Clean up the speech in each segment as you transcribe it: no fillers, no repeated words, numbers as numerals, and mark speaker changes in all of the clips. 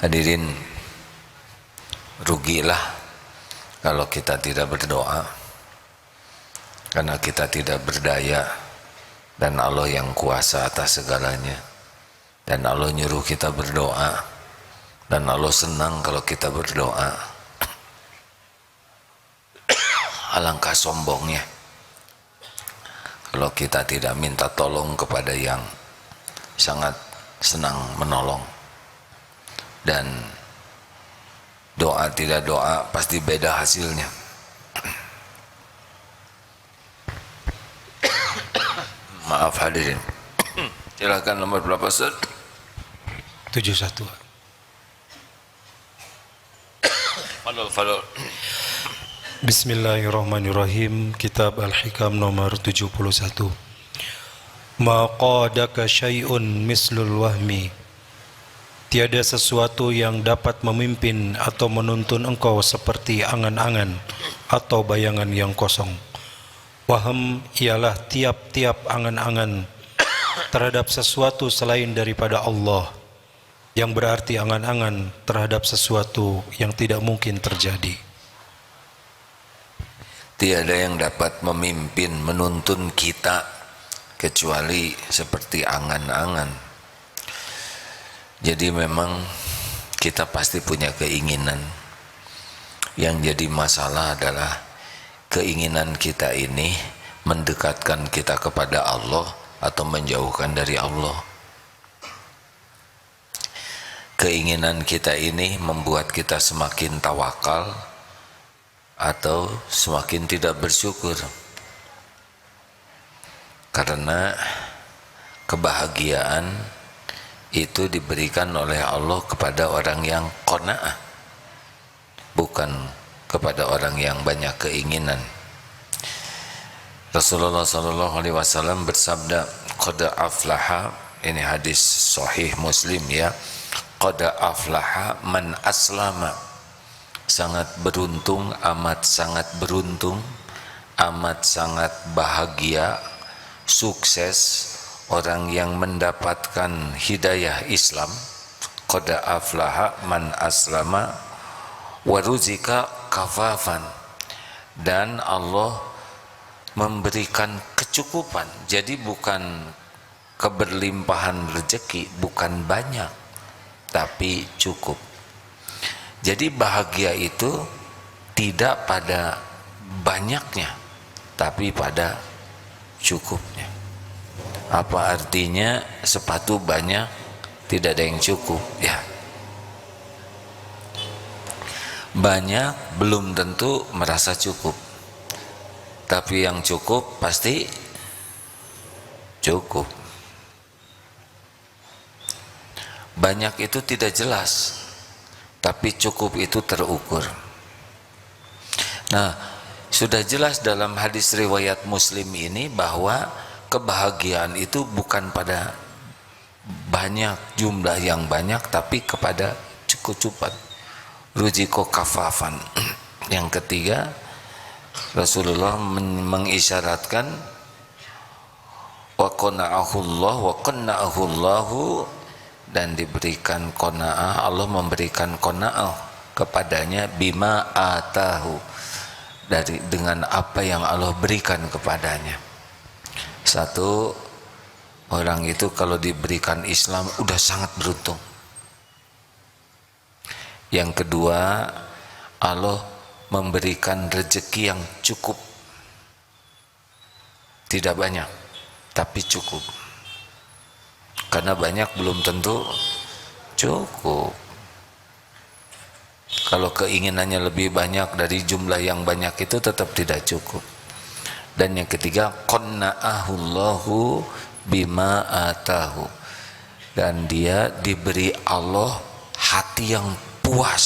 Speaker 1: Hadirin, rugilah kalau kita tidak berdoa, karena kita tidak berdaya dan Allah yang kuasa atas segalanya. Dan Allah nyuruh kita berdoa, dan Allah senang kalau kita berdoa. Alangkah sombongnya kalau kita tidak minta tolong kepada yang sangat senang menolong. Dan doa tidak doa pasti beda hasilnya. Maaf hadirin. Silakan nomor berapa, Ustaz?
Speaker 2: 71.
Speaker 1: Fadol.
Speaker 2: Bismillahirrahmanirrahim. Kitab Al-Hikam nomor 71. Ma qadaka syai'un mislul wahmi. Tiada sesuatu yang dapat memimpin atau menuntun engkau seperti angan-angan atau bayangan yang kosong. Waham ialah tiap-tiap angan-angan terhadap sesuatu selain daripada Allah, yang berarti angan-angan terhadap sesuatu yang tidak mungkin terjadi.
Speaker 1: Tiada yang dapat memimpin, menuntun kita kecuali seperti angan-angan. Jadi memang kita pasti punya keinginan. Yang jadi masalah adalah keinginan kita ini mendekatkan kita kepada Allah atau menjauhkan dari Allah. Keinginan kita ini membuat kita semakin tawakal atau semakin tidak bersyukur, karena kebahagiaan itu diberikan oleh Allah kepada orang yang qanaah, bukan kepada orang yang banyak keinginan. Rasulullah SAW bersabda, qad aflaha, ini hadis sahih Muslim ya, qad aflaha man aslama. Sangat beruntung, amat sangat beruntung, amat sangat bahagia, sukses orang yang mendapatkan hidayah Islam. Qad aflaha man aslama wa ruzika kafafan, dan Allah memberikan kecukupan. Jadi bukan keberlimpahan rezeki, bukan banyak, tapi cukup. Jadi bahagia itu tidak pada banyaknya, tapi pada cukupnya. Apa artinya sepatu banyak tidak ada yang cukup? Ya, banyak belum tentu merasa cukup, tapi yang cukup pasti cukup. Banyak itu tidak jelas, tapi cukup itu terukur. Nah, sudah jelas dalam hadis riwayat Muslim ini bahwa kebahagiaan itu bukan pada banyak, jumlah yang banyak, tapi kepada kecukupan. Ruziko kafafan. Yang ketiga, Rasulullah mengisyaratkan wa qanna'ahullahu, dan diberikan qanaah, Allah memberikan qanaah kepadanya bima atahu, dengan apa yang Allah berikan kepadanya. Satu, orang itu kalau diberikan Islam udah sangat beruntung. Yang kedua, Allah memberikan rezeki yang cukup, tidak banyak tapi cukup. Karena banyak belum tentu cukup. Kalau keinginannya lebih banyak dari jumlah yang banyak itu tetap tidak cukup. Dan yang ketiga, qanna'ahullahu bima atahu, dan dia diberi Allah hati yang puas,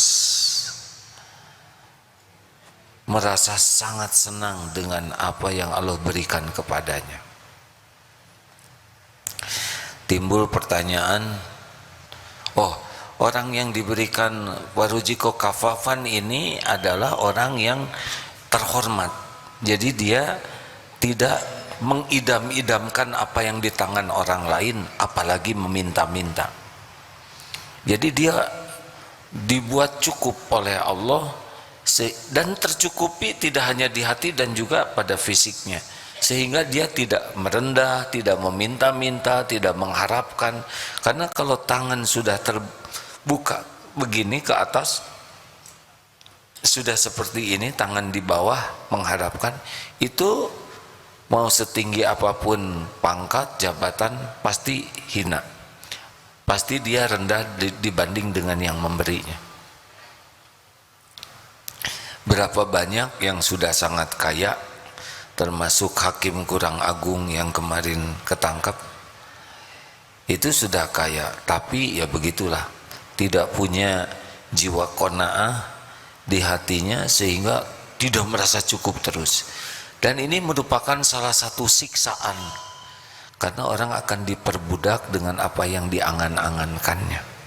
Speaker 1: merasa sangat senang dengan apa yang Allah berikan kepadanya. Timbul pertanyaan, oh, orang yang diberikan warujiko kafafan ini adalah orang yang terhormat. Jadi dia tidak mengidam-idamkan apa yang di tangan orang lain, apalagi meminta-minta. Jadi dia dibuat cukup oleh Allah dan tercukupi tidak hanya di hati dan juga pada fisiknya, sehingga dia tidak merendah, tidak meminta-minta, tidak mengharapkan. Karena kalau tangan sudah terbuka begini ke atas, sudah seperti ini, tangan di bawah mengharapkan, itu mau setinggi apapun pangkat jabatan pasti hina, pasti dia rendah dibanding dengan yang memberinya. Berapa banyak yang sudah sangat kaya, termasuk hakim kurang agung yang kemarin ketangkap, itu sudah kaya, tapi ya begitulah, tidak punya jiwa qanaah di hatinya, sehingga tidak merasa cukup terus. Dan ini merupakan salah satu siksaan, karena orang akan diperbudak dengan apa yang diangan-angankannya.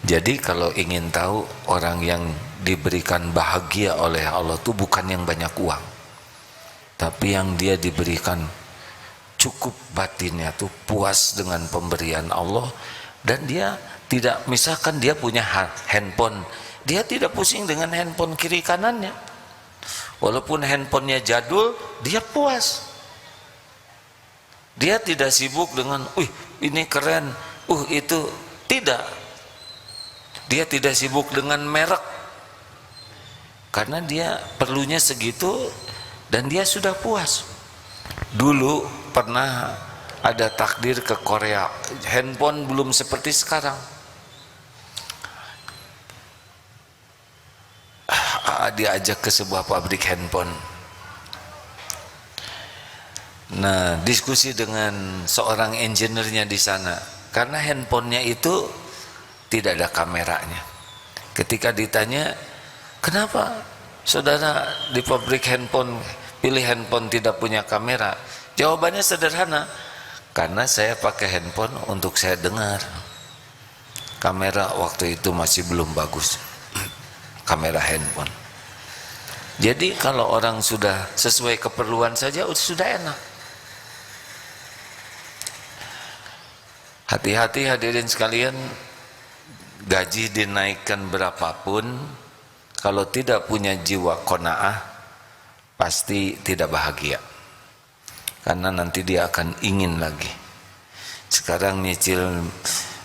Speaker 1: Jadi kalau ingin tahu orang yang diberikan bahagia oleh Allah itu bukan yang banyak uang, tapi yang dia diberikan cukup batinnya tuh, puas dengan pemberian Allah. Dan dia tidak, misalkan dia punya handphone, dia tidak pusing dengan handphone kiri kanannya, walaupun handphonenya jadul, dia puas. Dia tidak sibuk dengan ini keren, itu tidak. Dia tidak sibuk dengan merek, karena dia perlunya segitu dan dia sudah puas. Dulu pernah ada takdir ke Korea, handphone belum seperti sekarang. Diajak ke sebuah pabrik handphone. Nah, diskusi dengan seorang engineer-nya di sana, karena handphonenya itu tidak ada kameranya. Ketika ditanya, kenapa saudara di pabrik handphone pilih handphone tidak punya kamera? Jawabannya sederhana, karena saya pakai handphone untuk saya dengar. Kamera waktu itu masih belum bagus, kamera handphone. Jadi kalau orang sudah sesuai keperluan saja sudah enak. Hati-hati hadirin sekalian, gaji dinaikkan berapapun, kalau tidak punya jiwa qanaah, pasti tidak bahagia, karena nanti dia akan ingin lagi. Sekarang nyicil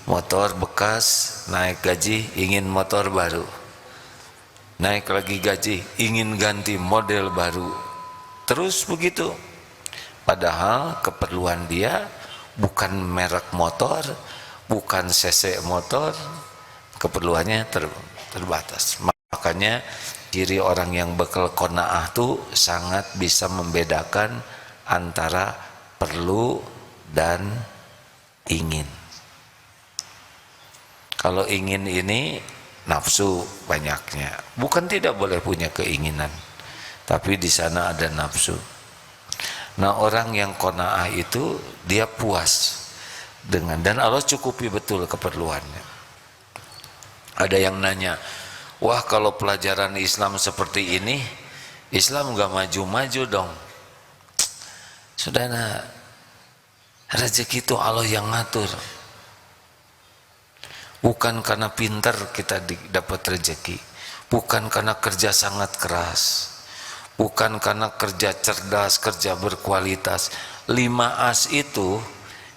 Speaker 1: motor bekas, naik gaji ingin motor baru, naik lagi gaji ingin ganti model baru, terus begitu. Padahal keperluan dia bukan merek motor, bukan cc motor, keperluannya terbatas. Makanya ciri orang yang bekal qanaah tuh sangat bisa membedakan antara perlu dan ingin. Kalau ingin ini nafsu banyaknya, bukan tidak boleh punya keinginan, tapi di sana ada nafsu. Nah, orang yang qanaah itu dia puas dengan, dan Allah cukupi betul keperluannya. Ada yang nanya, wah kalau pelajaran Islam seperti ini, Islam gak maju-maju dong. Saudara, rezeki itu Allah yang ngatur. Bukan karena pintar kita dapat rezeki, bukan karena kerja sangat keras, bukan karena kerja cerdas, kerja berkualitas. 5 As itu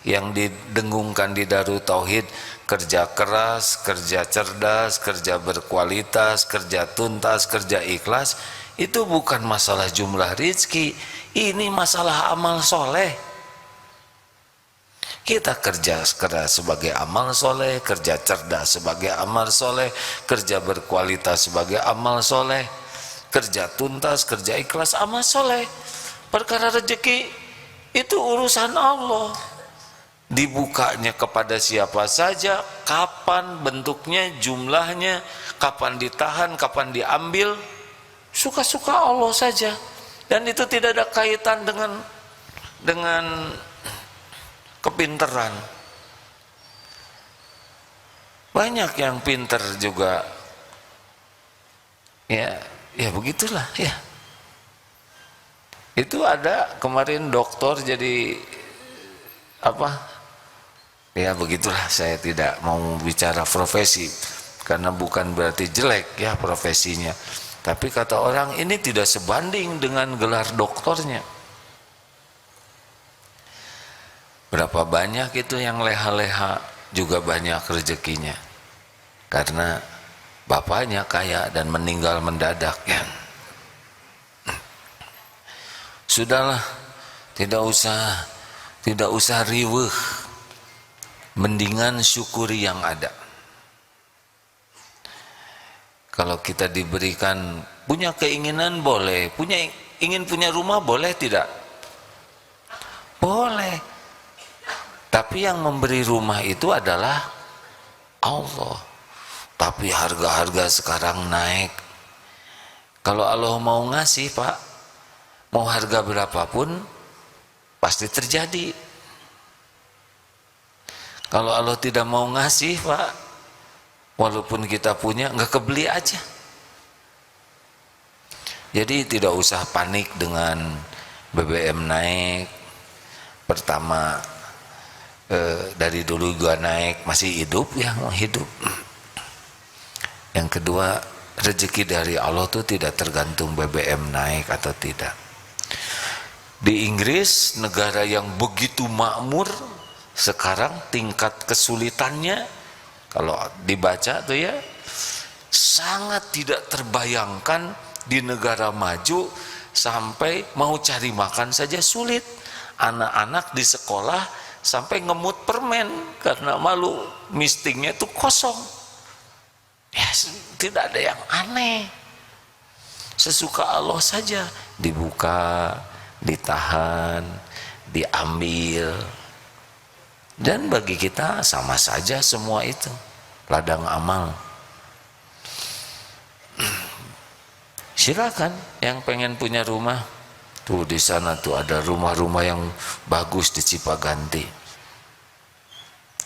Speaker 1: yang didengungkan di Darut Tauhid, kerja keras, kerja cerdas, kerja berkualitas, kerja tuntas, kerja ikhlas, itu bukan masalah jumlah rezeki, ini masalah amal soleh. Kita kerja keras sebagai amal soleh, kerja cerdas sebagai amal soleh, kerja berkualitas sebagai amal soleh, kerja tuntas, kerja ikhlas, amal soleh. Perkara rezeki itu urusan Allah, dibukanya kepada siapa saja, kapan bentuknya, jumlahnya, kapan ditahan, kapan diambil, suka-suka Allah saja. Dan itu tidak ada kaitan dengan kepinteran. Banyak yang pinter juga, ya begitulah ya. Itu ada kemarin dokter jadi Ya begitulah, saya tidak mau bicara profesi karena bukan berarti jelek ya profesinya, tapi kata orang ini tidak sebanding dengan gelar doktornya. Berapa banyak itu yang leha-leha juga banyak rezekinya karena bapaknya kaya dan meninggal mendadak ya. Sudahlah, tidak usah riweuh, mendingan syukuri yang ada. Kalau kita diberikan punya keinginan boleh, ingin punya rumah boleh tidak? Boleh. Tapi yang memberi rumah itu adalah Allah. Tapi harga-harga sekarang naik. Kalau Allah mau ngasih, Pak, mau harga berapapun pasti terjadi. Kalau Allah tidak mau ngasih, Pak, walaupun kita punya, nggak kebeli aja. Jadi tidak usah panik dengan BBM naik. Pertama, dari dulu gua naik, masih hidup ya, mau hidup. Yang kedua, rezeki dari Allah itu tidak tergantung BBM naik atau tidak. Di Inggris, negara yang begitu makmur, sekarang tingkat kesulitannya kalau dibaca tuh ya, sangat tidak terbayangkan. Di negara maju sampai mau cari makan saja sulit. Anak-anak di sekolah sampai ngemut permen karena malu, mistingnya itu kosong. Ya, tidak ada yang aneh, sesuka Allah saja, dibuka, ditahan, diambil. Dan bagi kita sama saja semua itu ladang amal. Silakan yang pengen punya rumah, tuh di sana tuh ada rumah-rumah yang bagus di Cipaganti.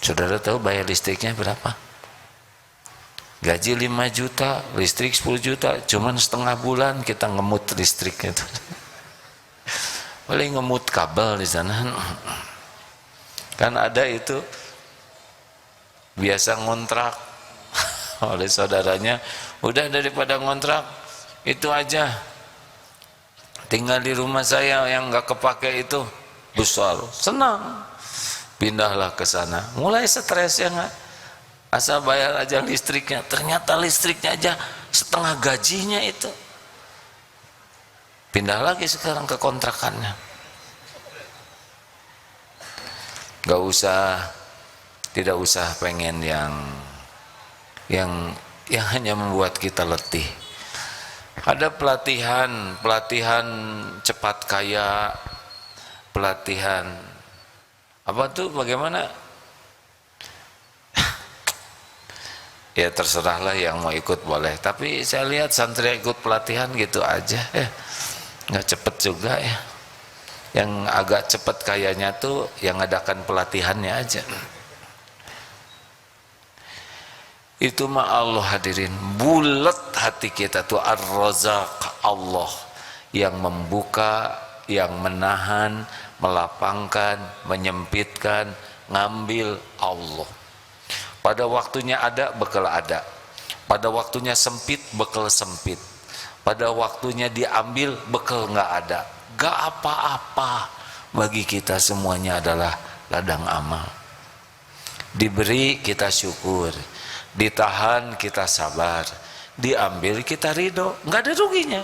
Speaker 1: Saudara tahu bayar listriknya berapa? Gaji 5 juta, listrik 10 juta, cuman setengah bulan kita ngemut listriknya tuh. Paling ngemut kabel di sana. Kan ada itu biasa ngontrak oleh saudaranya, udah daripada ngontrak itu aja, tinggal di rumah saya yang nggak kepake itu besar, senang, pindahlah ke sana. Mulai stres ya nggak, asal bayar aja listriknya. Ternyata listriknya aja setengah gajinya itu. Pindah lagi sekarang ke kontrakannya. Tidak usah pengen yang hanya membuat kita letih. Ada pelatihan cepat kaya, pelatihan apa tuh, bagaimana? Ya terserahlah, yang mau ikut boleh. Tapi saya lihat santri ikut pelatihan gitu aja, nggak cepet juga ya. Yang agak cepet kayaknya tuh yang ngadakan pelatihannya aja. Itu mah Allah hadirin, bulat hati kita tuh. Ar-Razzaq, Allah yang membuka, yang menahan, melapangkan, menyempitkan, ngambil, Allah. Pada waktunya ada, bekal ada. Pada waktunya sempit, bekal sempit. Pada waktunya diambil, bekal nggak ada. Gak apa-apa, bagi kita semuanya adalah ladang amal. Diberi kita syukur, ditahan kita sabar, diambil kita ridho, nggak ada ruginya.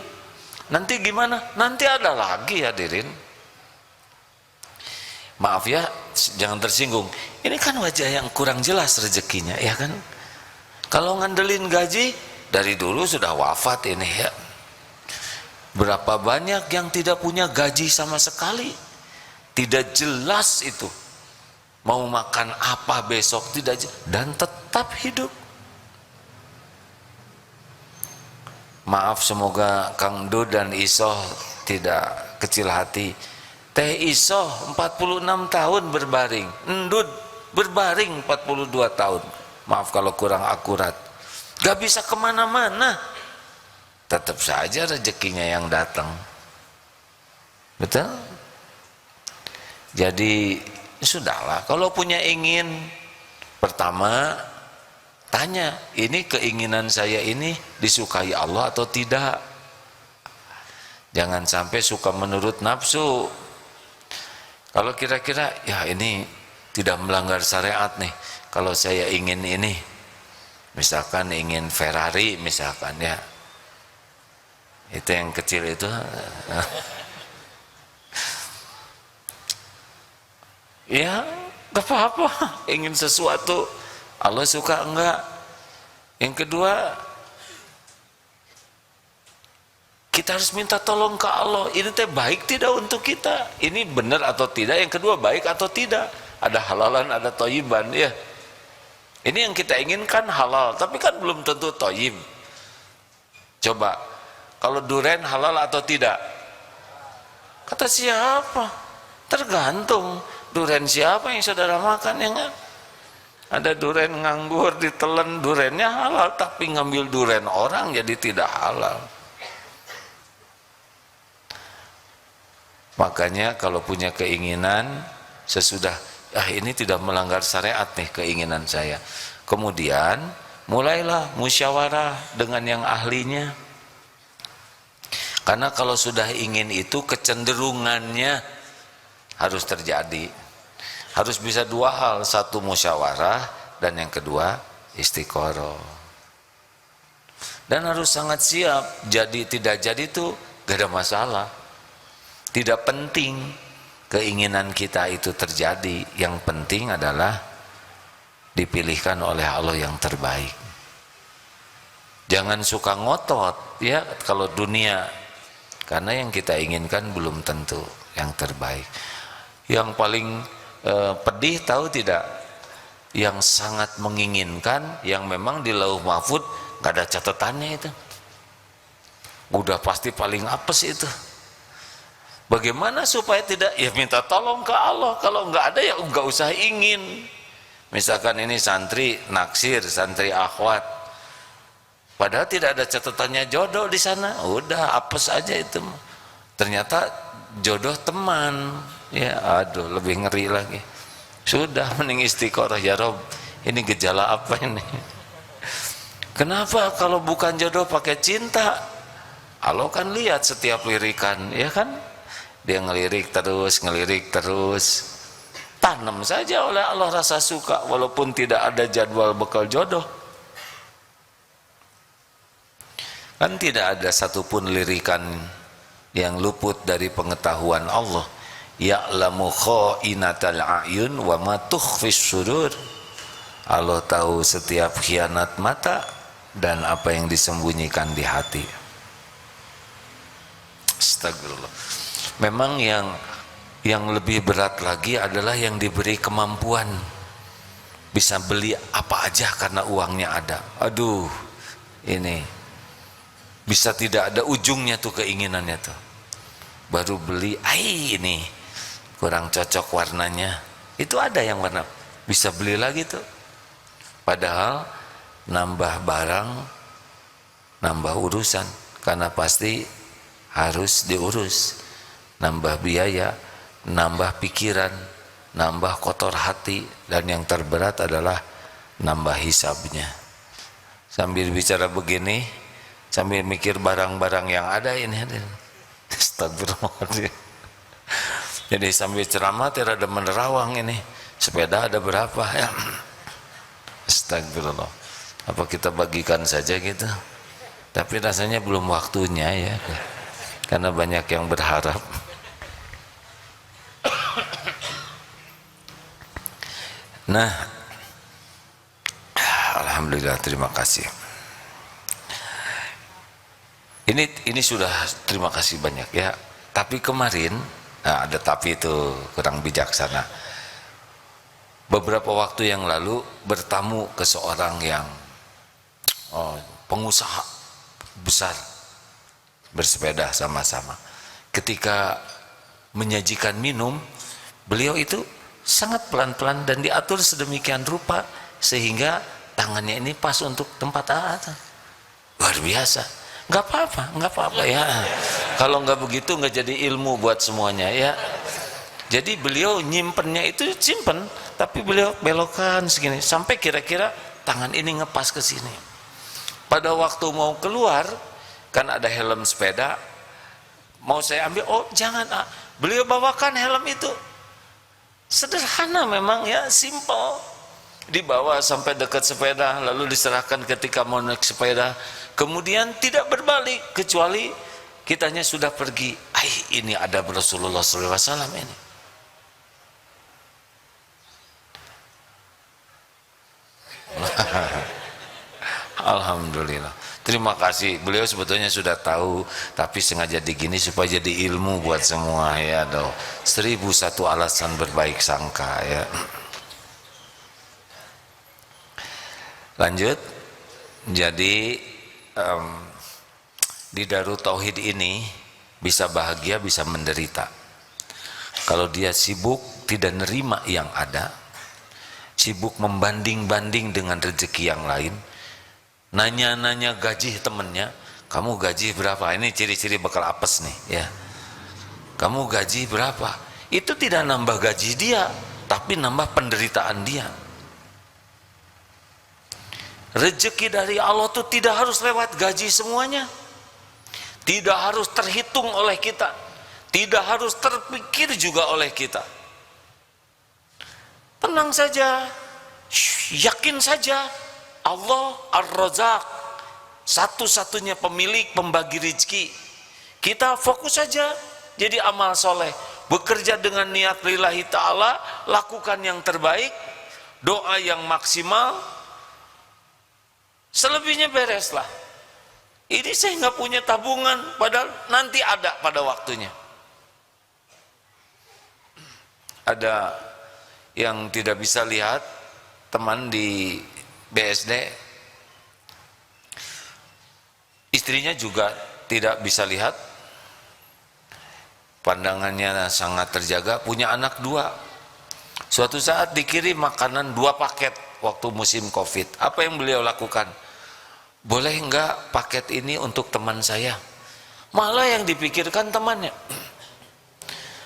Speaker 1: Nanti gimana? Nanti ada lagi hadirin. Maaf ya, jangan tersinggung. Ini kan wajah yang kurang jelas rezekinya, ya kan? Kalau ngandelin gaji, dari dulu sudah wafat ini ya. Berapa banyak yang tidak punya gaji sama sekali, tidak jelas itu mau makan apa besok, tidak jelas, dan tetap hidup. Maaf, semoga Kang Dud dan Isoh tidak kecil hati. Teh Isoh 46 tahun berbaring, Ndud berbaring 42 tahun. Maaf kalau kurang akurat, gak bisa kemana-mana, tetap saja rezekinya yang datang. Betul? Jadi sudahlah, kalau punya ingin Pertama, tanya, ini keinginan saya ini disukai Allah atau tidak? Jangan sampai suka menurut nafsu. Kalau kira-kira ya ini tidak melanggar syariat nih, kalau saya ingin ini, misalkan ingin Ferrari misalkan ya, itu yang kecil itu ya gak apa-apa, ingin sesuatu Allah suka enggak. Yang kedua, kita harus minta tolong ke Allah, ini teh baik tidak untuk kita, ini benar atau tidak. Yang kedua, baik atau tidak, ada halalan ada thayyiban ya. Ini yang kita inginkan halal, tapi kan belum tentu thayyib. Coba kalau duren halal atau tidak? Kata siapa? Tergantung duren siapa yang saudara makan ya enggak? Ada duren nganggur ditelan, durennya halal, tapi ngambil duren orang jadi tidak halal. Makanya kalau punya keinginan sesudah ini tidak melanggar syariat nih keinginan saya, kemudian mulailah musyawarah dengan yang ahlinya. Karena kalau sudah ingin itu kecenderungannya harus terjadi. Harus bisa dua hal, satu musyawarah dan yang kedua istiqoroh. Dan harus sangat siap, jadi tidak jadi itu gak ada masalah. Tidak penting keinginan kita itu terjadi, yang penting adalah dipilihkan oleh Allah yang terbaik. Jangan suka ngotot ya kalau dunia, karena yang kita inginkan belum tentu yang terbaik. Yang paling pedih tahu tidak, yang sangat menginginkan, yang memang di lauh mahfud gak ada catatannya, itu udah pasti paling apes itu. Bagaimana supaya tidak? Ya minta tolong ke Allah. Kalau nggak ada ya nggak usah ingin. Misalkan ini santri naksir, santri akhwat, padahal tidak ada catatannya jodoh di sana, udah apes aja itu. Ternyata jodoh teman, ya aduh lebih ngeri lagi. Sudah mending istiqoroh, ya Rob, ini gejala apa ini? Kenapa kalau bukan jodoh pakai cinta? Allah kan lihat setiap lirikan, ya kan? Dia ngelirik terus, tanam saja oleh Allah rasa suka, walaupun tidak ada jadwal bekal jodoh. Kan tidak ada satupun lirikan yang luput dari pengetahuan Allah. Ya'lamu kha'inatal a'yun wa ma tukhfis sudur. Allah tahu setiap khianat mata dan apa yang disembunyikan di hati. Astagfirullah. Memang yang lebih berat lagi adalah yang diberi kemampuan bisa beli apa aja karena uangnya ada. Aduh, ini bisa tidak ada ujungnya tuh keinginannya tuh. Baru beli, ini kurang cocok warnanya. Itu ada yang warna, bisa beli lagi tuh. Padahal nambah barang, nambah urusan, karena pasti harus diurus. Nambah biaya, nambah pikiran, nambah kotor hati, dan yang terberat adalah nambah hisabnya. Sambil bicara begini, sambil mikir barang-barang yang ada ini, astagfirullahaladzim. Jadi sambil ceramah tidak ada menerawang ini, sepeda ada berapa ya? Astagfirullah. Apa kita bagikan saja gitu? Tapi rasanya belum waktunya ya, karena banyak yang berharap. Nah, alhamdulillah, terima kasih. Ini sudah terima kasih banyak ya. Tapi kemarin ada tapi itu kurang bijaksana. Beberapa waktu yang lalu bertamu ke seorang yang pengusaha besar, bersepeda sama-sama. Ketika menyajikan minum, beliau itu sangat pelan-pelan dan diatur sedemikian rupa sehingga tangannya ini pas untuk tempat atas. Luar biasa. Nggak apa-apa ya. Kalau nggak begitu nggak jadi ilmu buat semuanya ya. Jadi beliau nyimpennya itu simpen, tapi beliau belokkan segini sampai kira-kira tangan ini ngepas ke sini. Pada waktu mau keluar, kan ada helm sepeda, mau saya ambil, oh jangan, beliau bawakan helm itu. Sederhana memang ya, simple. Dibawa sampai dekat sepeda, lalu diserahkan ketika mau naik sepeda, kemudian tidak berbalik kecuali kitanya sudah pergi. Ini ada Rasulullah SAW ini. Alhamdulillah, terima kasih. Beliau sebetulnya sudah tahu, tapi sengaja digini supaya jadi ilmu buat semua ya. 1001 alasan berbaik sangka ya. Lanjut. Jadi di Darut Tauhid ini bisa bahagia, bisa menderita. Kalau dia sibuk tidak nerima yang ada, sibuk membanding-banding dengan rezeki yang lain, nanya-nanya gaji temennya, kamu gaji berapa? Ini ciri-ciri bakal apes nih ya. Kamu gaji berapa? Itu tidak nambah gaji dia, tapi nambah penderitaan dia. Rezeki dari Allah itu tidak harus lewat gaji semuanya, tidak harus terhitung oleh kita, tidak harus terpikir juga oleh kita. Tenang saja, yakin saja, Allah Ar-Razzaq, satu-satunya pemilik pembagi rezeki. Kita fokus saja jadi amal soleh, bekerja dengan niat lillahi ta'ala, lakukan yang terbaik, doa yang maksimal, selebihnya bereslah. Ini saya nggak punya tabungan, padahal nanti ada pada waktunya. Ada yang tidak bisa lihat, teman di BSD, istrinya juga tidak bisa lihat, pandangannya sangat terjaga, punya anak 2. Suatu saat dikirim makanan 2 paket waktu musim Covid. Apa yang beliau lakukan? Boleh enggak paket ini untuk teman saya? Malah yang dipikirkan temannya.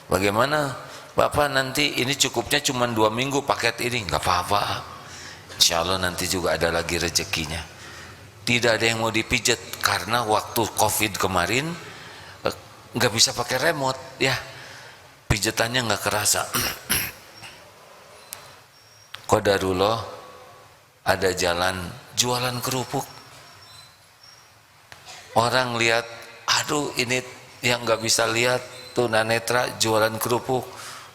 Speaker 1: Bagaimana Bapak, nanti ini cukupnya cuma 2 minggu paket ini? Enggak apa-apa, insya Allah nanti juga ada lagi rezekinya. Tidak ada yang mau dipijat karena waktu Covid kemarin enggak bisa pakai remote ya, pijatannya enggak kerasa. Qadarullah, ada jalan jualan kerupuk. Orang lihat, aduh ini yang nggak bisa lihat tunanetra jualan kerupuk,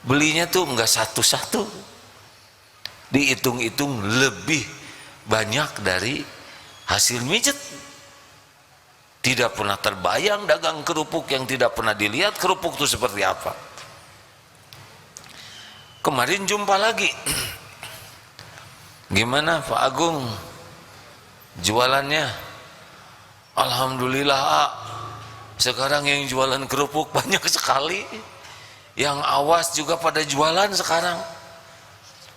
Speaker 1: belinya tuh nggak satu-satu, dihitung-hitung lebih banyak dari hasil mijet. Tidak pernah terbayang dagang kerupuk yang tidak pernah dilihat kerupuk itu seperti apa. Kemarin jumpa lagi, gimana Pak Agung jualannya? Alhamdulillah, sekarang yang jualan kerupuk banyak sekali, yang awas juga pada jualan sekarang.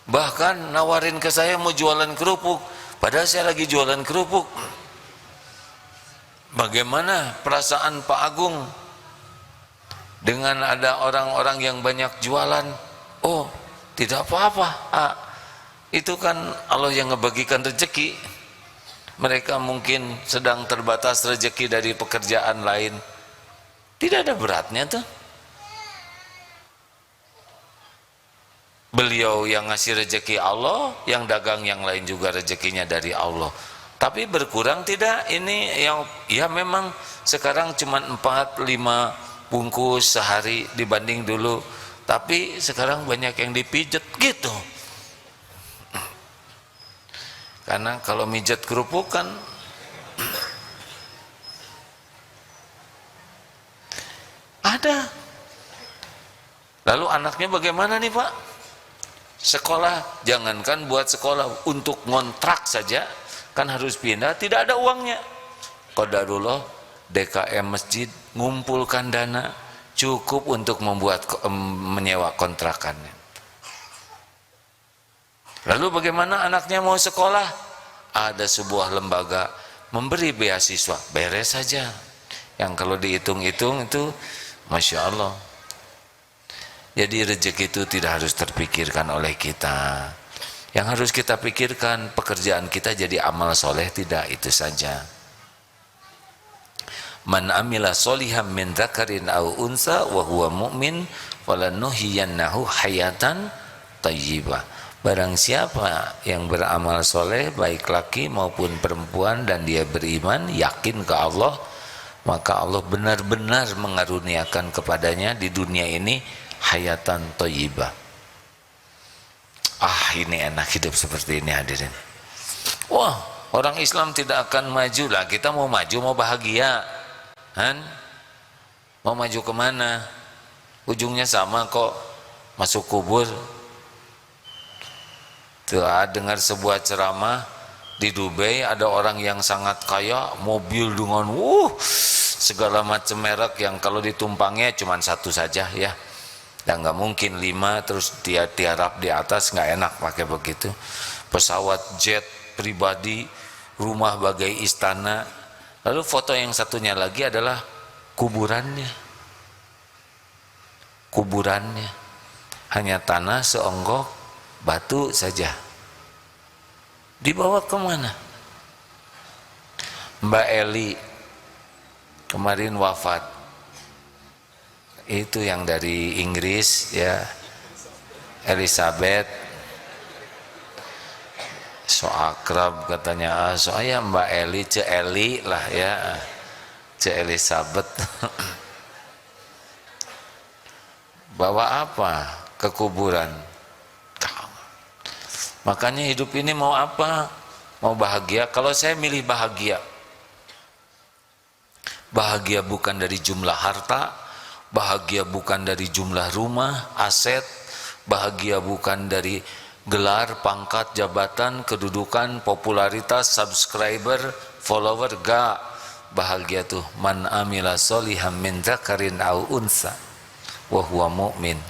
Speaker 1: Bahkan nawarin ke saya mau jualan kerupuk, padahal saya lagi jualan kerupuk. Bagaimana perasaan Pak Agung dengan ada orang-orang yang banyak jualan? Oh, tidak apa-apa, itu kan Allah yang ngebagikan rezeki. Mereka mungkin sedang terbatas rezeki dari pekerjaan lain, tidak ada beratnya tuh. Beliau yang ngasih rezeki Allah, yang dagang yang lain juga rezekinya dari Allah. Tapi berkurang tidak ini yang ya memang sekarang cuma 4-5 bungkus sehari dibanding dulu, tapi sekarang banyak yang dipijet gitu. Karena kalau mijet kerupuk kan ada. Lalu anaknya bagaimana nih Pak? Sekolah, jangankan buat sekolah, untuk ngontrak saja kan harus pindah, tidak ada uangnya. Qadarullah, DKM masjid ngumpulkan dana cukup untuk menyewa kontrakannya. Lalu bagaimana anaknya mau sekolah? Ada sebuah lembaga memberi beasiswa, beres saja. Yang kalau dihitung-hitung itu Masya Allah. Jadi rezeki itu tidak harus terpikirkan oleh kita. Yang harus kita pikirkan, pekerjaan kita jadi amal soleh tidak, itu saja. Man amila solihan min dzakarin aw unsa wa huwa mu'min falanuhyiyannahu hayatan thayyibah. Barang siapa yang beramal soleh, baik laki maupun perempuan, dan dia beriman, yakin ke Allah, maka Allah benar-benar mengaruniakan kepadanya di dunia ini hayatan thayyibah. Ini enak hidup seperti ini, hadirin. Wah, orang Islam tidak akan maju lah. Kita mau maju, mau bahagia, kan? Mau maju kemana? Ujungnya sama kok, masuk kubur. Tuh, dengar sebuah ceramah di Dubai, ada orang yang sangat kaya, mobil dengan segala macam merek yang kalau ditumpangnya cuma satu saja ya. Dan nggak mungkin 5 terus dia tiarap di atas, nggak enak pakai begitu. Pesawat jet pribadi, rumah bagai istana. Lalu foto yang satunya lagi adalah kuburannya. Kuburannya hanya tanah seonggok batu saja. Dibawa kemana? Mbak Eli kemarin wafat. Itu yang dari Inggris ya, Elizabeth. So akrab katanya, soalnya Mbak Eli, Ce Eli lah ya, Ce Elizabeth. Bawa apa ke kuburan? Makanya hidup ini mau apa? Mau bahagia? Kalau saya milih bahagia, bahagia bukan dari jumlah harta, bahagia bukan dari jumlah rumah, aset, bahagia bukan dari gelar, pangkat, jabatan, kedudukan, popularitas, subscriber, follower, gak. Bahagia tuh man amila soliham min dzakarin aw unsa wa huwa mu'min.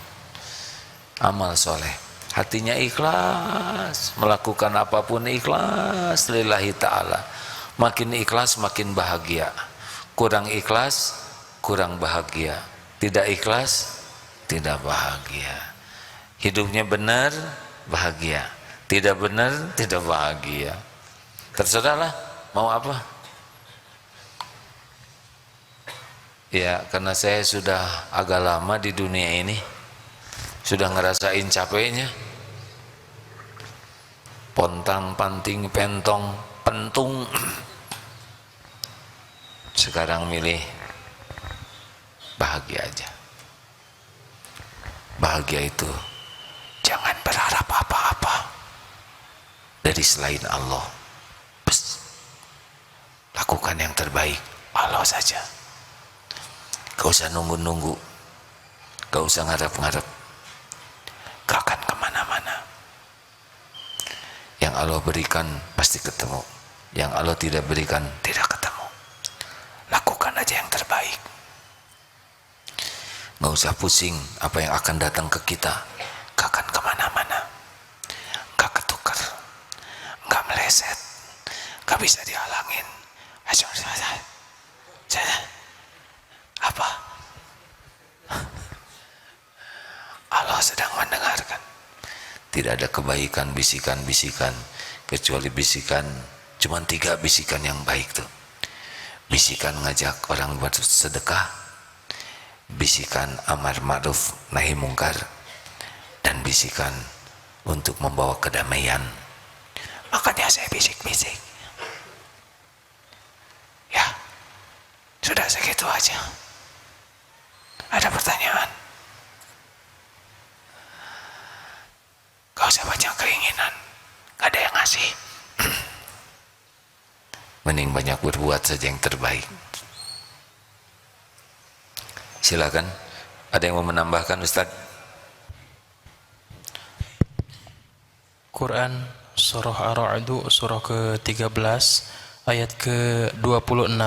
Speaker 1: Amal soleh, hatinya ikhlas, melakukan apapun ikhlas lillahi ta'ala. Makin ikhlas makin bahagia, kurang ikhlas kurang bahagia, tidak ikhlas tidak bahagia. Hidupnya benar bahagia, tidak benar tidak bahagia. Terserahlah mau apa. Ya, karena saya sudah agak lama di dunia ini, sudah ngerasain capeknya. Pontang panting pentong pentung. Sekarang milih bahagia aja. Bahagia itu jangan berharap apa-apa dari selain Allah. Lakukan yang terbaik, Allah saja. Gak usah nunggu-nunggu, gak usah ngarep-ngarep, gak akan kemana-mana. Yang Allah berikan pasti ketemu, yang Allah tidak berikan tidak ketemu. Lakukan aja yang terbaik. Gak usah pusing apa yang akan datang ke kita, gak akan kemana-mana, gak ketukar, gak meleset, gak bisa dihalangin. Apa? Allah sedang mendengarkan. Tidak ada kebaikan bisikan-bisikan, kecuali bisikan, cuma 3 bisikan yang baik tuh. Bisikan ngajak orang bersedekah, bisikan amar ma'ruf nahi mungkar, dan bisikan untuk membawa kedamaian. Makanya saya bisik-bisik. Ya, sudah segitu aja. Ada pertanyaan? Gak usah banyak keinginan, gak ada yang ngasih. Mending banyak berbuat saja yang terbaik. Silakan, ada yang mau menambahkan Ustaz?
Speaker 3: Quran surah Ar-Ra'd surah ke-13 ayat ke-26.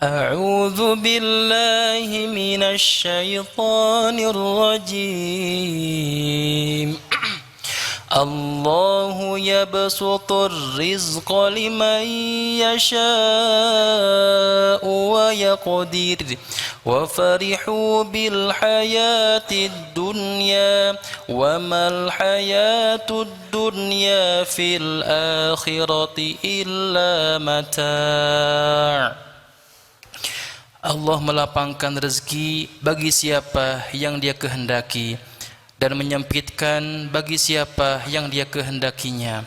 Speaker 3: A'udzu billahi minasy syaithanir rajim. Allahu yabsutur rizqa liman yasha'u wa yaqdir wa farihu bil hayatid dunya wa mal hayatud dunya fil akhirati illa mata'. Allah melapangkan rezeki bagi siapa yang Dia kehendaki dan menyempitkan bagi siapa yang Dia kehendakinya.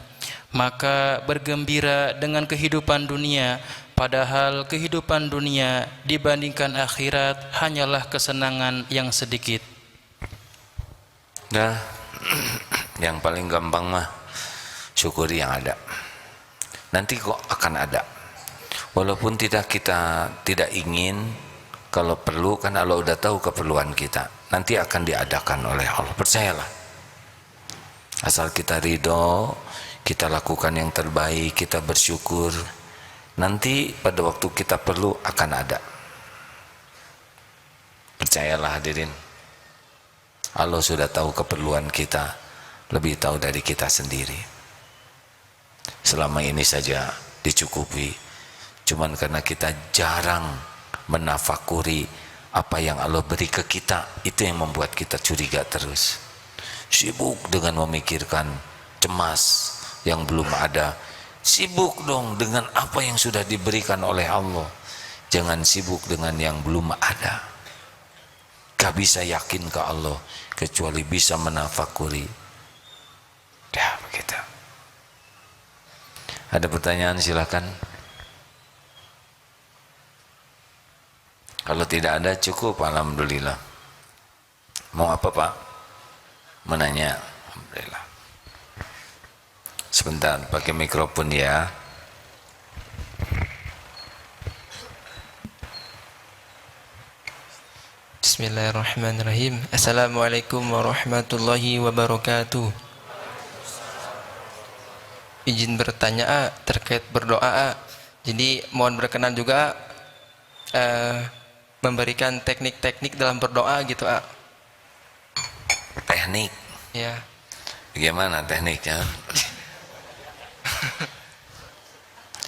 Speaker 3: Maka bergembira dengan kehidupan dunia, padahal kehidupan dunia dibandingkan akhirat hanyalah kesenangan yang sedikit.
Speaker 1: Nah, yang paling gampang mah syukuri yang ada. Nanti kok akan ada. Walaupun kita tidak ingin, kalau perlu kan Allah udah tahu keperluan kita. Nanti akan diadakan oleh Allah, percayalah. Asal kita ridho, kita lakukan yang terbaik, kita bersyukur, nanti pada waktu kita perlu akan ada. Percayalah hadirin, Allah sudah tahu keperluan kita, lebih tahu dari kita sendiri. Selama ini saja dicukupi, cuman karena kita jarang menafakuri apa yang Allah beri ke kita, itu yang membuat kita curiga terus. Sibuk dengan memikirkan cemas yang belum ada. Sibuk dong dengan apa yang sudah diberikan oleh Allah. Jangan sibuk dengan yang belum ada. Gak bisa yakin ke Allah kecuali bisa menafakuri. Ya begitu. Ada pertanyaan silakan. Kalau tidak ada cukup, alhamdulillah. Mau apa Pak? Menanya, alhamdulillah. Sebentar, pakai mikrofon ya.
Speaker 3: Bismillahirrahmanirrahim. Assalamualaikum warahmatullahi wabarakatuh. Izin bertanya terkait berdoa. Jadi mohon berkenan juga memberikan teknik-teknik dalam berdoa gitu.
Speaker 1: Teknik?
Speaker 3: Ya.
Speaker 1: Bagaimana tekniknya?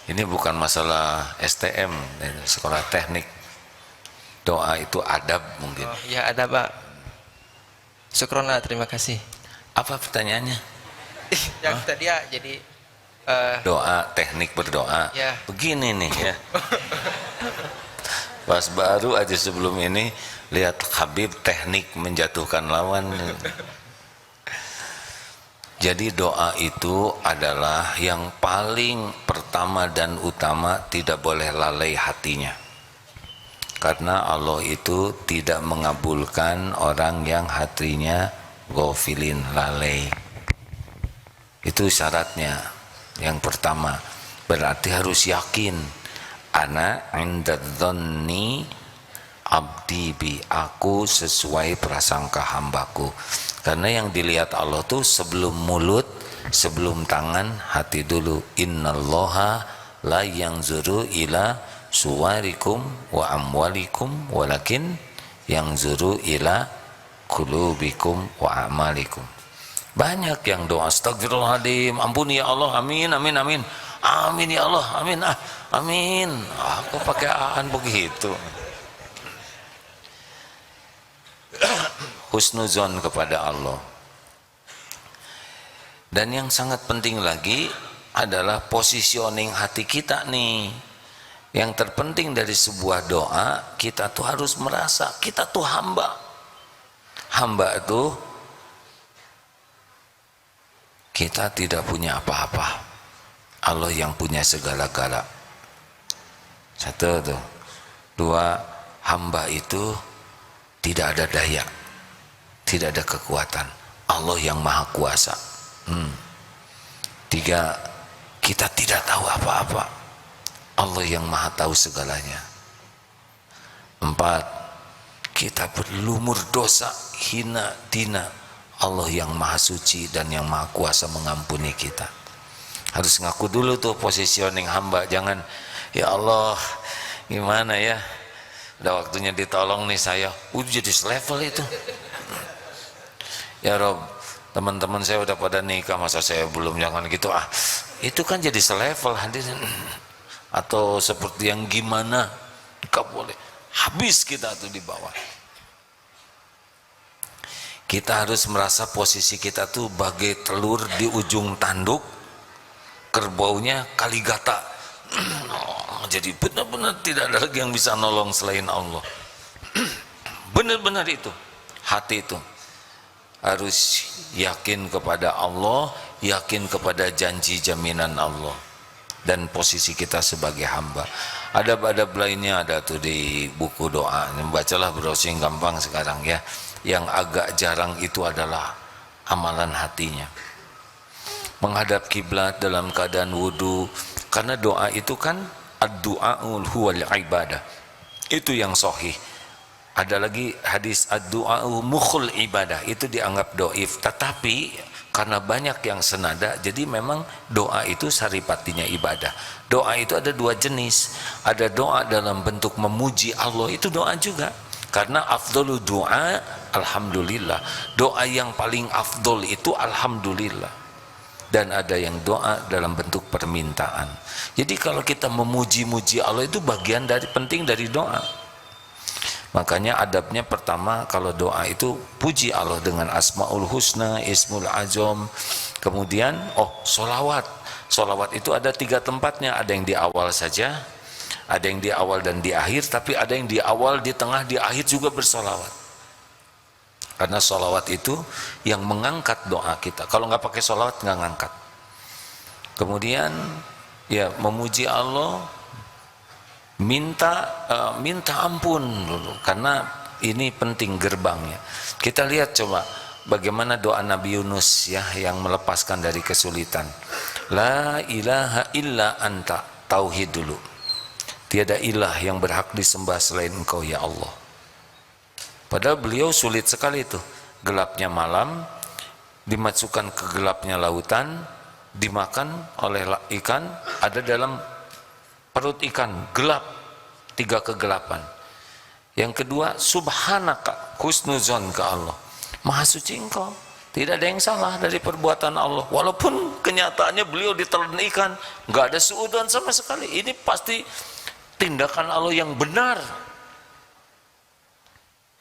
Speaker 1: Ini bukan masalah STM, sekolah teknik. Doa itu adab mungkin.
Speaker 3: Oh, ya ada Pak. Syukron, terima kasih.
Speaker 1: Apa pertanyaannya?
Speaker 3: Yang tadi ya, jadi
Speaker 1: doa, teknik berdoa.
Speaker 3: Ya.
Speaker 1: Begini nih ya. Pas baru aja sebelum ini lihat Habib teknik menjatuhkan lawan. Jadi doa itu adalah yang paling pertama dan utama, tidak boleh lalai hatinya. Karena Allah itu tidak mengabulkan orang yang hatinya ghafilin, lalai. Itu syaratnya. Yang pertama, berarti harus yakin. Ana indadzanni abdi bi, aku sesuai prasangka hambaku. Karena yang dilihat Allah tuh sebelum mulut, sebelum tangan, hati dulu. Innallaha la yanzuru ila suwarikum wa amwalikum walakin yanzuru ila qulubikum wa amalikum. Banyak yang doa astagfirullahaladzim, ampuni ya Allah, amin amin amin, amin ya Allah, amin amin. Aku pakai aan begitu. Husnuzon kepada Allah. Dan yang sangat penting lagi adalah positioning hati kita nih. Yang terpenting dari sebuah doa, kita tuh harus merasa kita tuh hamba. Hamba itu kita tidak punya apa-apa. Allah yang punya segala-gala. Satu tuh. Dua, hamba itu tidak ada daya, tidak ada kekuatan. Allah yang maha kuasa. Tiga, kita tidak tahu apa-apa. Allah yang maha tahu segalanya. Empat, kita berlumur dosa, hina, dina. Allah yang maha suci dan yang maha kuasa mengampuni kita. Harus ngaku dulu tuh positioning hamba. Jangan, ya Allah gimana ya, udah waktunya ditolong nih saya, udah jadi selevel itu. Ya Rob, teman-teman saya udah pada nikah, masa saya belum, jangan gitu ah. Itu kan jadi selevel hadirin. Atau seperti yang gimana, gak boleh, habis kita tuh di bawah. Kita harus merasa posisi kita tuh bagai telur di ujung tanduk, kerbaunya Kaligata. Jadi benar-benar tidak ada lagi yang bisa nolong selain Allah. Benar-benar itu hati itu harus yakin kepada Allah, yakin kepada janji jaminan Allah dan posisi kita sebagai hamba. Adab-adab lainnya ada tuh di buku doa, bacalah browsing gampang sekarang ya. Yang agak jarang itu adalah amalan hatinya, menghadap kiblat dalam keadaan wudu, karena doa itu kan ad-du'aul huwal ibadah, itu yang sahih. Ada lagi hadis ad-du'a'u mukhul ibadah, itu dianggap doif, tetapi karena banyak yang senada, jadi memang doa itu saripatinya ibadah. Doa itu ada dua jenis, ada doa dalam bentuk memuji Allah, itu doa juga, karena afdhalu doa alhamdulillah, doa yang paling afdol itu alhamdulillah. Dan ada yang doa dalam bentuk permintaan. Jadi kalau kita memuji-muji Allah itu bagian dari penting dari doa. Makanya adabnya pertama kalau doa itu puji Allah dengan asmaul husna, ismul azam. Kemudian solawat. Solawat itu ada 3 tempatnya, ada yang di awal saja, ada yang di awal dan di akhir, tapi ada yang di awal, di tengah, di akhir juga bersolawat. Karena solawat itu yang mengangkat doa kita. Kalau nggak pakai solawat nggak ngangkat. Kemudian ya memuji Allah, minta ampun dulu, karena ini penting gerbangnya. Kita lihat coba bagaimana doa Nabi Yunus ya, yang melepaskan dari kesulitan. La ilaha illa anta, tauhid dulu. Tiada ilah yang berhak disembah selain Engkau ya Allah. Padahal beliau sulit sekali itu. Gelapnya malam, dimasukkan ke gelapnya lautan, dimakan oleh ikan, ada dalam perut ikan, gelap, 3 kegelapan. Yang kedua, subhanaka, husnuzon ke Allah, maha suci Engkau, tidak ada yang salah dari perbuatan Allah. Walaupun kenyataannya beliau ditelan ikan, nggak ada suudzon sama sekali. Ini pasti tindakan Allah yang benar.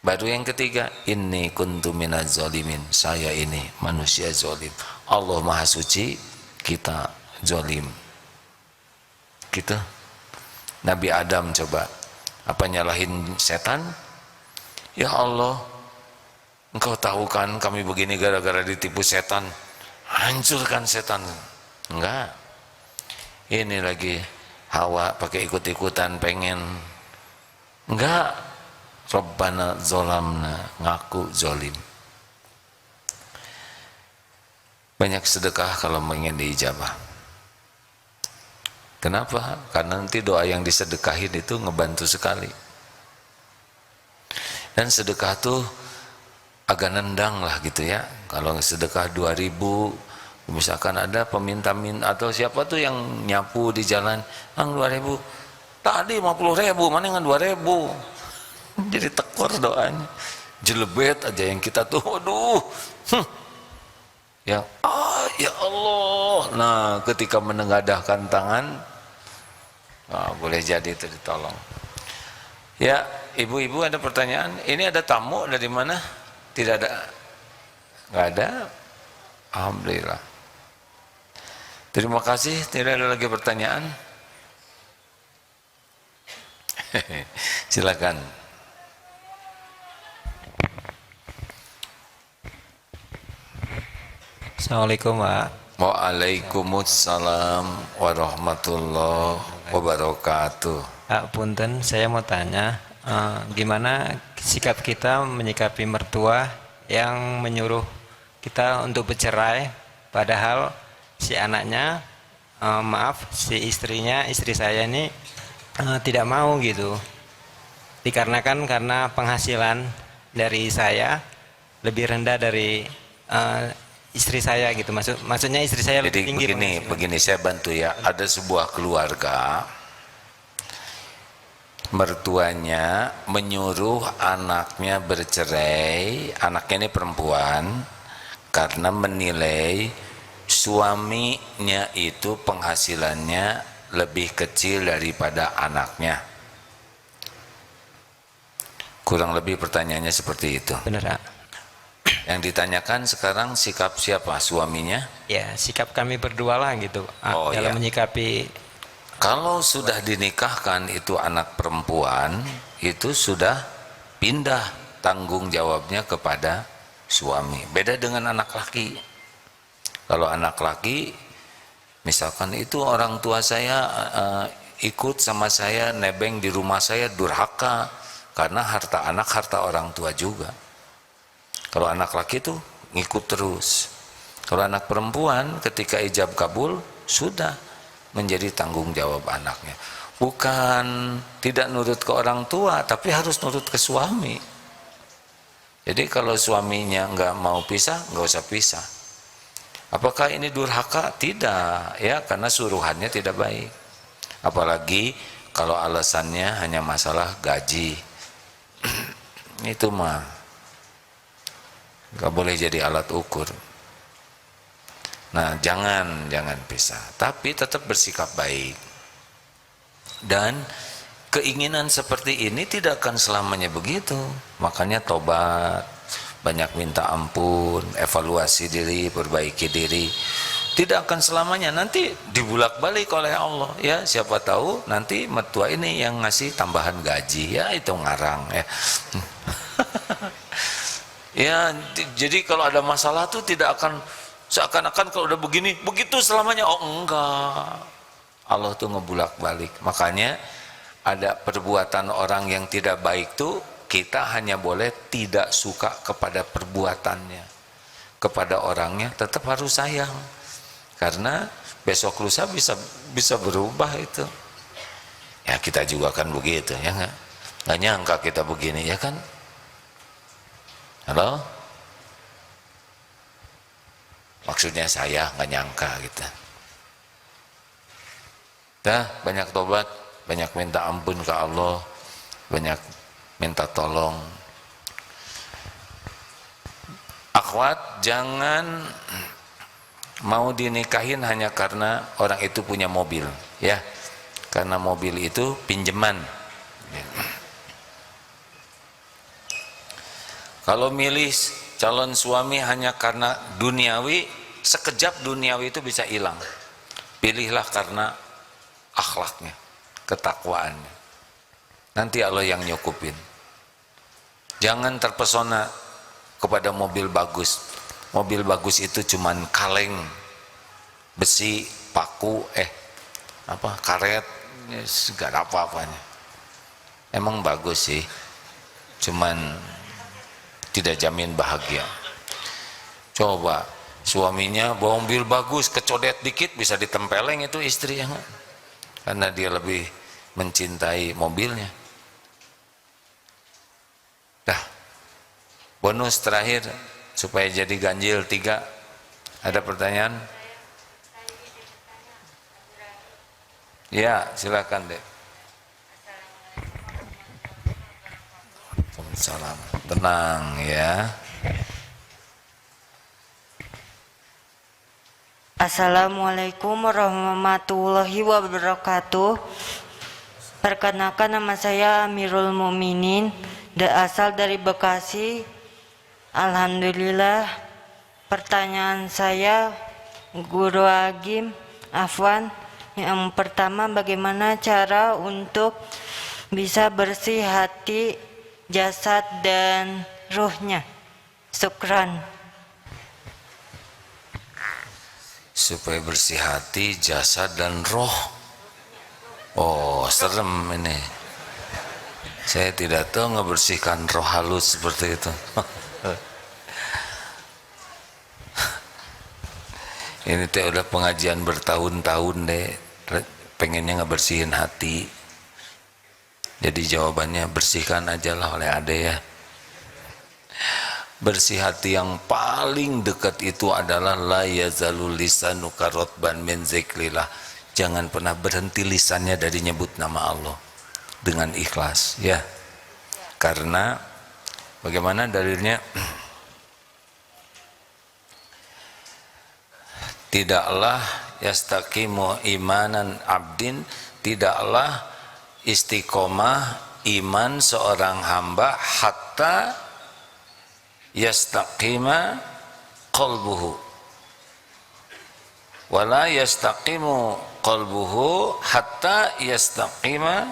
Speaker 1: Baru yang ketiga, inni kuntu minaz zalimin, saya ini manusia zalim. Allah maha suci, kita zalim. Gitu. Nabi Adam coba, apa nyalahin setan? Ya Allah, Engkau tahu kan kami begini gara-gara ditipu setan, hancurkan setan. Enggak. Ini lagi Hawa pakai ikut-ikutan pengen. Enggak. Rabbana zolamna, ngaku zolim. Banyak sedekah kalau ingin diijabah. Kenapa? Karena nanti doa yang disedekahin itu ngebantu sekali. Dan sedekah tuh agak nendang lah gitu ya. Kalau sedekah 2.000, misalkan ada peminta-minta atau siapa tuh yang nyapu di jalan, "Ang 2.000, tadi 50.000, mana dengan 2.000?" Jadi tekor doanya, jelebet aja yang kita tuh, aduh, ya Allah. Nah, ketika menengadahkan tangan, boleh jadi itu ditolong. Ya, ibu-ibu ada pertanyaan? Ini ada tamu dari mana? Tidak ada? Nggak ada? Alhamdulillah. Terima kasih. Tidak ada lagi pertanyaan? Silakan.
Speaker 4: Assalamualaikum Pak.
Speaker 1: Waalaikumsalam warahmatullahi wabarakatuh.
Speaker 4: Punten, saya mau tanya, gimana sikap kita menyikapi mertua yang menyuruh kita untuk bercerai, padahal si anaknya, si istri saya ini tidak mau gitu. Dikarenakan karena penghasilan dari saya lebih rendah dari istri saya gitu, maksudnya istri saya lebih tinggi.
Speaker 1: Jadi begini saya bantu ya. Ada sebuah keluarga, mertuanya menyuruh anaknya bercerai, anaknya ini perempuan, karena menilai suaminya itu penghasilannya lebih kecil daripada anaknya. Kurang lebih pertanyaannya seperti itu.
Speaker 4: Benar, Ak.
Speaker 1: Yang ditanyakan sekarang sikap siapa? Suaminya?
Speaker 4: Ya, sikap kami berdua lah gitu, Ak,
Speaker 1: Oh,
Speaker 4: dalam
Speaker 1: iya.
Speaker 4: menyikapi.
Speaker 1: Kalau sudah dinikahkan itu anak perempuan, itu sudah pindah tanggung jawabnya kepada suami. Beda dengan anak laki. Kalau anak laki, misalkan itu orang tua saya ikut sama saya nebeng di rumah saya, durhaka, karena harta anak harta orang tua juga. Kalau anak laki itu ngikut terus. Kalau anak perempuan ketika ijab kabul sudah menjadi tanggung jawab anaknya. Bukan tidak nurut ke orang tua, tapi harus nurut ke suami. Jadi kalau suaminya nggak mau pisah, nggak usah pisah. Apakah ini durhaka? Tidak, ya, karena suruhannya tidak baik. Apalagi kalau alasannya hanya masalah gaji. Itu mah nggak boleh jadi alat ukur. Nah, jangan pisah, tapi tetap bersikap baik. Dan keinginan seperti ini tidak akan selamanya begitu. Makanya tobat, banyak minta ampun, evaluasi diri, perbaiki diri. Tidak akan selamanya, nanti dibulak-balik oleh Allah. Ya, siapa tahu nanti mertua ini yang ngasih tambahan gaji, ya itu ngarang ya. Ya, jadi kalau ada masalah tuh tidak akan seakan-akan kalau udah begini, begitu selamanya. Oh enggak, Allah tuh ngebulak-balik. Makanya ada perbuatan orang yang tidak baik tuh kita hanya boleh tidak suka kepada perbuatannya, kepada orangnya tetap harus sayang, karena besok lusa bisa berubah itu. Ya kita juga kan begitu, ya nggak nyangka kita begini, ya kan? Halo? Maksudnya saya nggak nyangka gitu. Dah, banyak tobat, banyak minta ampun ke Allah, banyak minta tolong. Akhwat, jangan mau dinikahin hanya karena orang itu punya mobil, ya. Karena mobil itu pinjaman. Kalau milih calon suami hanya karena duniawi, sekejap duniawi itu bisa hilang. Pilihlah karena akhlaknya, ketakwaannya. Nanti Allah yang nyukupin. Jangan terpesona kepada mobil bagus. Mobil bagus itu cuman kaleng, besi, paku, karet, gak ada apa-apanya. Emang bagus sih, cuman tidak jamin bahagia. Coba suaminya bawa mobil bagus, kecodet dikit bisa ditempeleng itu istri, ya, karena dia lebih mencintai mobilnya. Dah, bonus terakhir supaya jadi ganjil 3. Ada pertanyaan? Ya, silakan Dek. Salam, tenang ya.
Speaker 5: Assalamualaikum warahmatullahi wabarakatuh. Perkenalkan, nama saya Amirul Mukminin, asal dari Bekasi. Alhamdulillah. Pertanyaan saya, Guru Agim, Afwan, yang pertama, bagaimana cara untuk bisa bersih hati, jasad dan ruhnya? Syukran.
Speaker 1: Supaya bersih hati, jasad dan roh. Oh, serem ini. Saya tidak tahu ngebersihkan roh halus seperti itu. Ini teh udah pengajian bertahun-tahun deh, pengennya ngebersihin hati. Jadi jawabannya bersihkan aja lah oleh ade ya. Bersih hati yang paling dekat itu adalah la yazalul lisanu karotban min zikrillah. Jangan pernah berhenti lisannya dari nyebut nama Allah dengan ikhlas, ya. Karena bagaimana dalilnya? tidaklah yastaqimu imanan abdin, tidaklah istiqomah iman seorang hamba hatta yastaqima qalbuhu, wala yastaqimu qalbuhu hatta yastaqima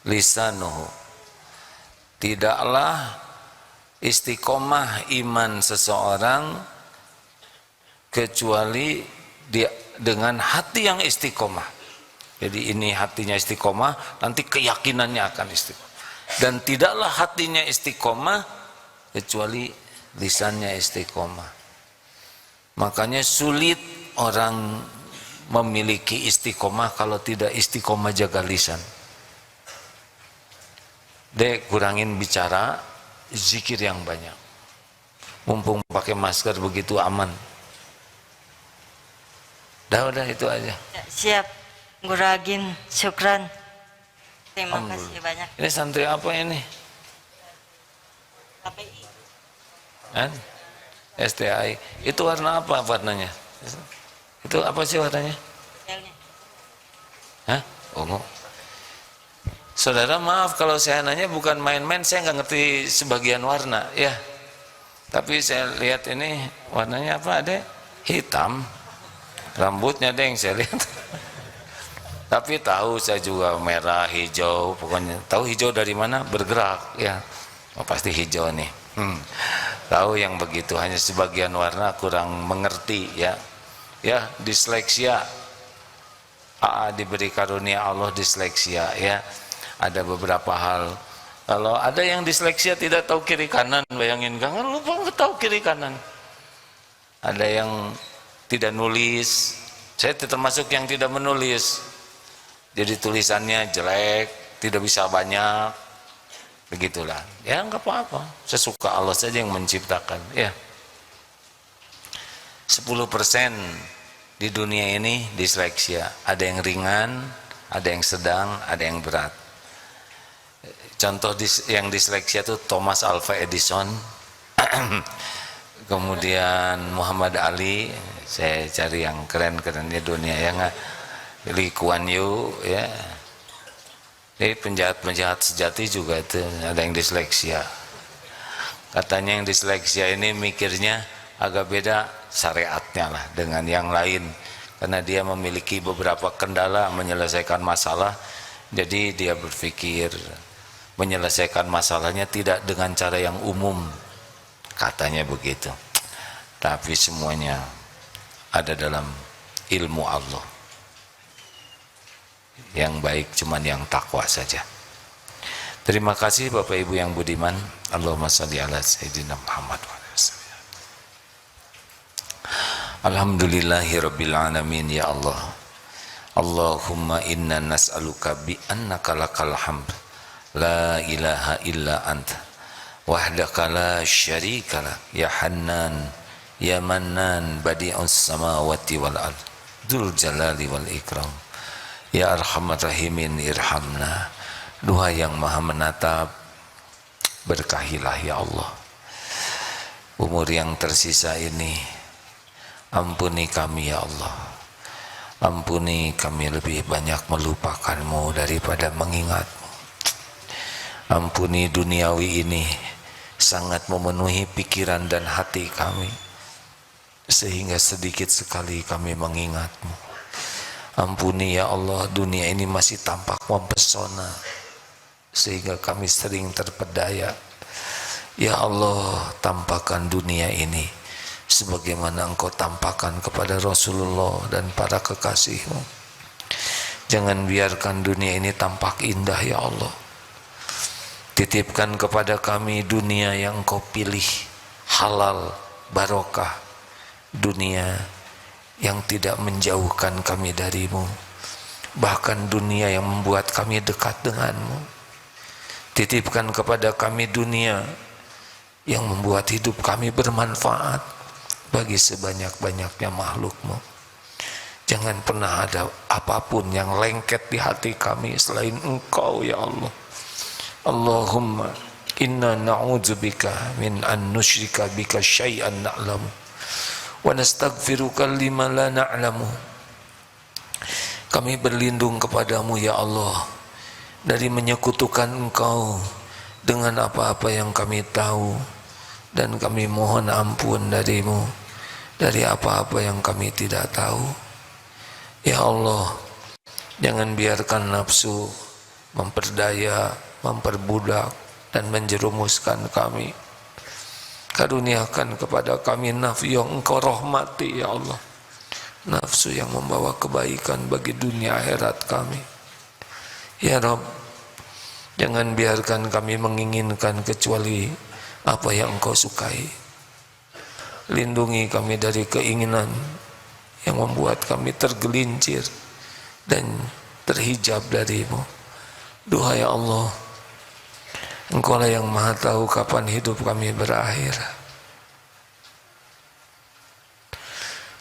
Speaker 1: lisanuhu. Tidaklah istiqomah iman seseorang kecuali dia dengan hati yang istiqomah. Jadi ini hatinya istiqomah, nanti keyakinannya akan istiqomah. Dan tidaklah hatinya istiqomah kecuali lisannya istiqomah. Makanya sulit orang memiliki istiqomah kalau tidak istiqomah jaga lisan. Dek, kurangin bicara, zikir yang banyak. Mumpung pakai masker begitu aman. Udah itu aja.
Speaker 5: Siap, nguragin, syukran. Terima kasih banyak.
Speaker 1: Ini santri apa ini?
Speaker 5: KPI.
Speaker 1: Kan? STI. Itu warna apa warnanya? Itu apa sih warnanya? Hah? Ungu. Saudara maaf kalau saya nanya bukan main-main, saya nggak ngerti sebagian warna ya. Tapi saya lihat ini warnanya apa, Dek? Hitam. Rambutnya deng saya lihat. Tapi tahu saya juga merah, hijau, pokoknya tahu hijau dari mana bergerak ya. Oh, pasti hijau nih. Tahu yang begitu, hanya sebagian warna kurang mengerti ya. Ya, disleksia. Diberi karunia Allah disleksia ya. Ada beberapa hal. Kalau ada yang disleksia tidak tahu kiri kanan, bayangin kan lupa nggak tahu kiri kanan. Ada yang tidak nulis, saya termasuk yang tidak menulis, jadi tulisannya jelek, tidak bisa banyak, begitulah. Ya nggak apa-apa, sesuka Allah saja yang menciptakan. Ya, 10% di dunia ini disleksia, ada yang ringan, ada yang sedang, ada yang berat. Contoh yang disleksia itu Thomas Alva Edison, kemudian Muhammad Ali. Saya cari yang keren-kerennya dunia ya nggak, Lee Kuan Yew ya. Jadi penjahat-penjahat sejati juga itu ada yang disleksia. Katanya yang disleksia ini mikirnya agak beda syariatnya lah dengan yang lain, karena dia memiliki beberapa kendala menyelesaikan masalah. Jadi dia berpikir menyelesaikan masalahnya tidak dengan cara yang umum, katanya begitu. Tapi semuanya ada dalam ilmu Allah. Yang baik cuman yang takwa saja. Terima kasih Bapak Ibu yang budiman. Allahumma shalli ala sayyidina Muhammad wa ala alihi. Alhamdulillahirabbil alamin ya Allah. Allahumma inna nas'aluka bi annaka lakal hamd la ilaha illa anta wahdaka la syarika lak ya Hannan ya Mannan badi'us samawati wal ard dzul jalali wal ikram ya arhamar rahimin irhamna. Doa yang maha menatap, berkahilah ya Allah. Umur yang tersisa ini ampuni kami ya Allah. Ampuni kami lebih banyak melupakanmu daripada mengingatmu. Ampuni duniawi ini sangat memenuhi pikiran dan hati kami, sehingga sedikit sekali kami mengingatmu. Ampuni ya Allah, dunia ini masih tampak mempesona sehingga kami sering terpedaya. Ya Allah, tampakkan dunia ini sebagaimana Engkau tampakkan kepada Rasulullah dan para kekasih-Mu. Jangan biarkan dunia ini tampak indah ya Allah. Titipkan kepada kami dunia yang Engkau pilih, halal, barokah, dunia yang tidak menjauhkan kami darimu, bahkan dunia yang membuat kami dekat denganmu. Titipkan kepada kami dunia yang membuat hidup kami bermanfaat bagi sebanyak-banyaknya makhlukmu. Jangan pernah ada apapun yang lengket di hati kami selain Engkau ya Allah. Allahumma inna na'udzubika min an nusyrika bika syai'an na'lamu wa nastaghfiruka lima la na'lamu. Kami berlindung kepadamu ya Allah dari menyekutukan Engkau dengan apa-apa yang kami tahu, dan kami mohon ampun darimu dari apa-apa yang kami tidak tahu. Ya Allah, jangan biarkan nafsu memperdaya, memperbudak dan menjerumuskan kami. Karuniakan kepada kami nafsu yang Engkau rahmati ya Allah, nafsu yang membawa kebaikan bagi dunia akhirat kami. Ya Rabb, jangan biarkan kami menginginkan kecuali apa yang Engkau sukai. Lindungi kami dari keinginan yang membuat kami tergelincir dan terhijab darimu. Duhai Allah, Engkau lah yang maha tahu kapan hidup kami berakhir.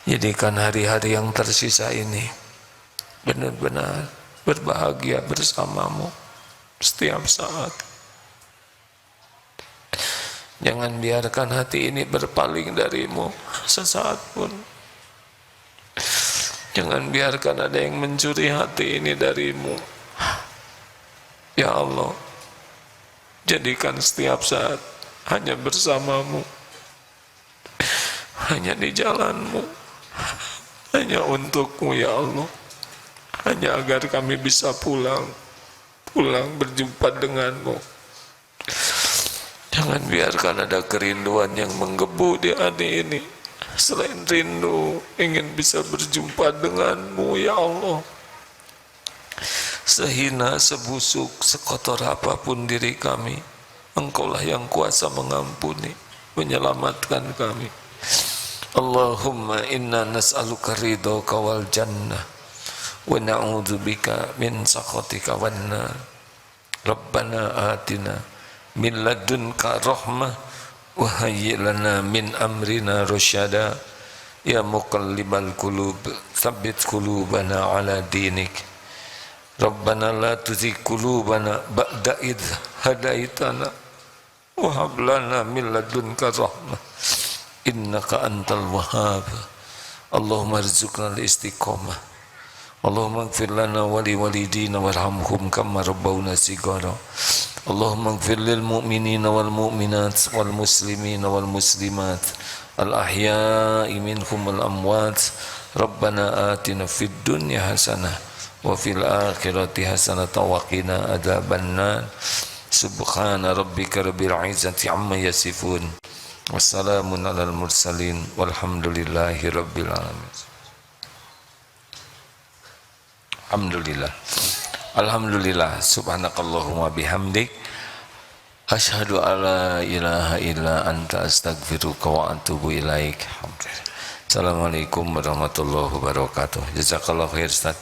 Speaker 1: Jadikan hari-hari yang tersisa ini benar-benar berbahagia bersamamu setiap saat. Jangan biarkan hati ini berpaling darimu sesaat pun. Jangan biarkan ada yang mencuri hati ini darimu. Ya Allah, jadikan setiap saat hanya bersamamu, hanya di jalanmu, hanya untukmu ya Allah, hanya agar kami bisa pulang berjumpa denganmu. Jangan biarkan ada kerinduan yang menggebu di hati ini selain rindu ingin bisa berjumpa denganmu ya Allah. Sehina, sebusuk, sekotor apapun diri kami, Engkaulah yang kuasa mengampuni, menyelamatkan kami. Allahumma inna nas'aluka ridhaka wal jannah wa na'udzubika min sakhatika wan nar. Rabbana atina min ladunka rahmah wa hayyi' lana min amrina rasyada. Ya muqallibal qulub tsabbit qulubana ala dinik. Rabbana la tuzigh qulubana ba'da idh hadaitana wa hab lana min ladunka rahmah innaka antal wahhab. Allahumma arzuqna al-istiqamah. Allahumma ighfir lana wa li walidina warhamhum kama rabbawna shighara. Allahumma ighfir lil mu'minina wal mu'minat wal muslimina wal muslimat al ahya'i minhum wal amwat. Rabbana atina fid dunya hasanah wa fil akhirati hasanatan wa qina adzabannar. Subhana rabbika rabbil izzati amma yasifun. Wassalamun alal mursalin walhamdulillahi rabbil alamin. Alhamdulillah. Alhamdulillah. Subhanakallahumma bihamdik asyhadu alla ilaha illa anta astaghfiruka wa atubu ilaik. Assalamualaikum warahmatullahi wabarakatuh. Jazakallahu khair Ustaz.